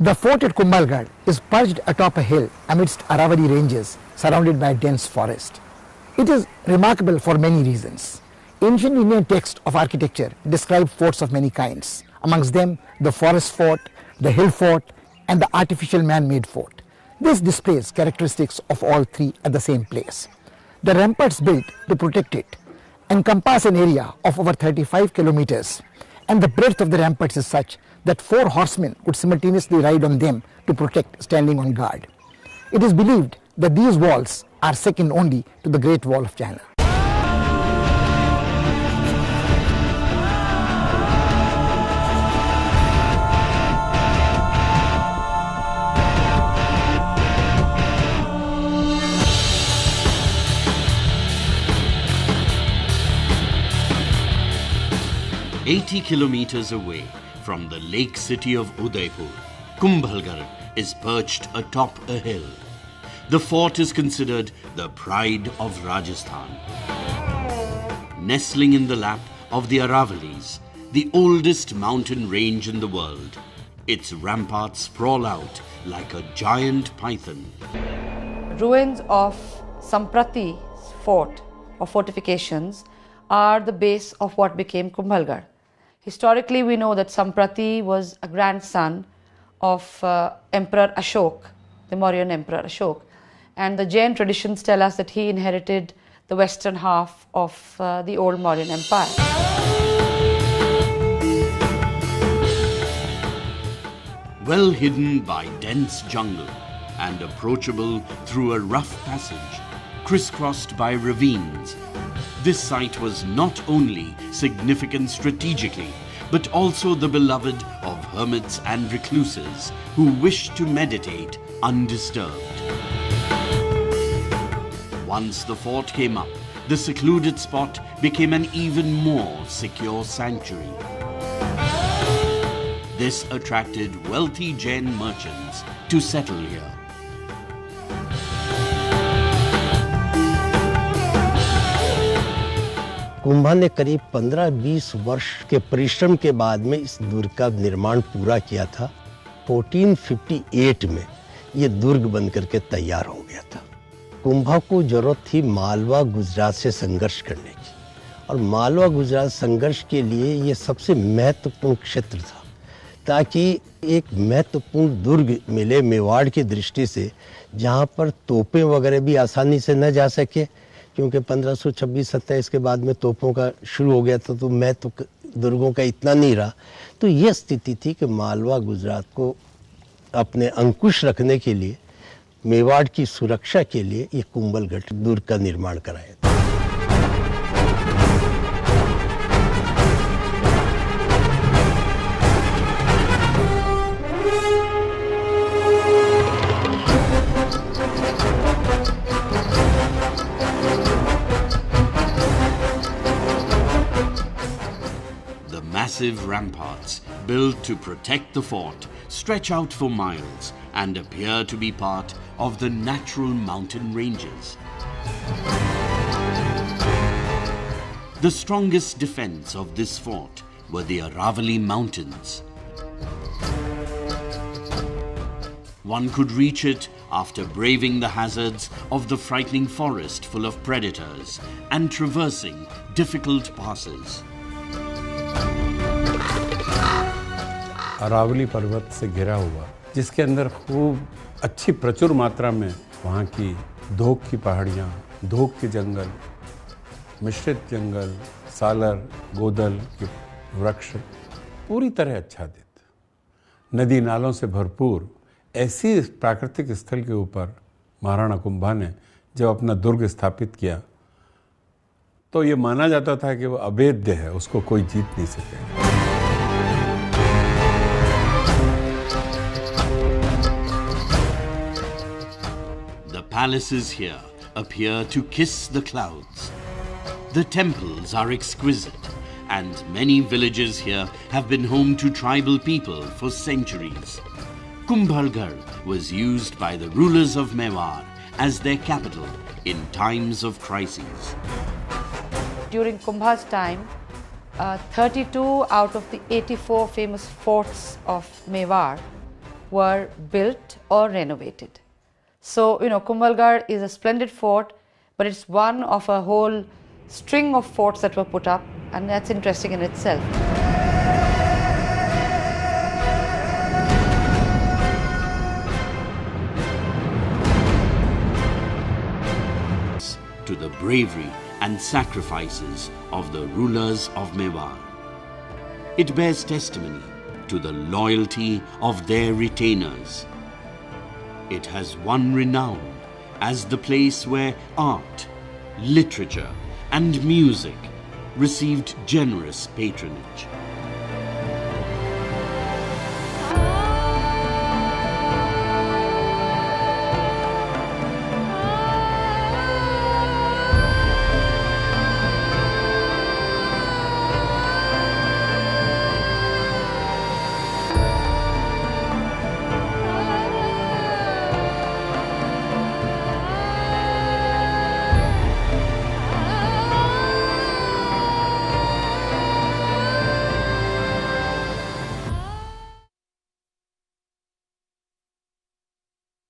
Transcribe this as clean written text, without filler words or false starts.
The fort at Kumbhalgarh is perched atop a hill amidst Aravalli ranges surrounded by dense forest. It is remarkable for many reasons. Ancient Indian texts of architecture describe forts of many kinds, amongst them the forest fort, the hill fort, and the artificial man-made fort. This displays characteristics of all three at the same place. The ramparts built to protect it encompass an area of over 35 kilometers, and the breadth of the ramparts is such that 4 horsemen could simultaneously ride on them to protect standing on guard. It is believed that these walls are second only to the Great Wall of China. "80 kilometers away from the lake city of Udaipur, Kumbhalgarh is perched atop a hill. The fort is considered the pride of Rajasthan. Nestling in the lap of the Aravallis, the oldest mountain range in the world, its ramparts sprawl out like a giant python. Ruins of Samprati's fort or fortifications are the base of what became Kumbhalgarh. Historically, we know that Samprati was a grandson of Emperor Ashok, the Mauryan Emperor Ashok. And the Jain traditions tell us that he inherited the western half of the old Mauryan Empire. Well hidden by dense jungle and approachable through a rough passage, crisscrossed by ravines, this site was not only significant strategically, but also the beloved of hermits and recluses who wished to meditate undisturbed. Once the fort came up, the secluded spot became an even more secure sanctuary. This attracted wealthy Jain merchants to settle here. Kumbha ने करीब 15-20 वर्ष के परिश्रम के बाद में इस दुर्ग का निर्माण पूरा किया था। 1458 में ये दुर्ग बनकर के तैयार हो गया था। कुंभा को जरूरत थी मालवा गुजरात से संघर्ष करने की, और मालवा गुजरात संघर्ष के लिए ये सबसे महत्वपूर्ण क्षेत्र था, ताकि एक महत्वपूर्ण दुर्ग मिले मेवाड़ की दृष्टि से, जहाँ पर तोपें वगैरह भी आसानी से न जा सके, क्योंकि 1526-27 के बाद में तोपों का शुरू हो गया था, तो महत्व दुर्गों का इतना नहीं रहा। तो ये स्थिति थी कि मालवा गुजरात को अपने अंकुश रखने के लिए, मेवाड़ की सुरक्षा के लिए ये कुंभलगढ़ दुर्ग का निर्माण कराया था। Massive ramparts built to protect the fort stretch out for miles and appear to be part of the natural mountain ranges. The strongest defense of this fort were the Aravalli Mountains. One could reach it after braving the hazards of the frightening forest full of predators and traversing difficult passes. Aravalli पर्वत से घिरा हुआ, जिसके अंदर खूब अच्छी प्रचुर मात्रा में वहाँ की धोक की पहाड़ियाँ, धोक के जंगल, मिश्रित जंगल, सालर, गोदल के वृक्ष पूरी तरह आच्छादित, नदी नालों से भरपूर ऐसी प्राकृतिक स्थल के ऊपर महाराणा कुंभा ने जब अपना दुर्ग स्थापित किया, तो ये माना जाता था कि वो अभेद्य है, उसको कोई जीत नहीं सकेगा। Palaces here appear to kiss the clouds. The temples are exquisite, and many villages here have been home to tribal people for centuries. Kumbhalgarh was used by the rulers of Mewar as their capital in times of crises. During Kumbha's time, 32 out of the 84 famous forts of Mewar were built or renovated. So, Kumbhalgarh is a splendid fort, but it's one of a whole string of forts that were put up, and that's interesting in itself. To the bravery and sacrifices of the rulers of Mewar. It bears testimony to the loyalty of their retainers. It has won renown as the place where art, literature, and music received generous patronage.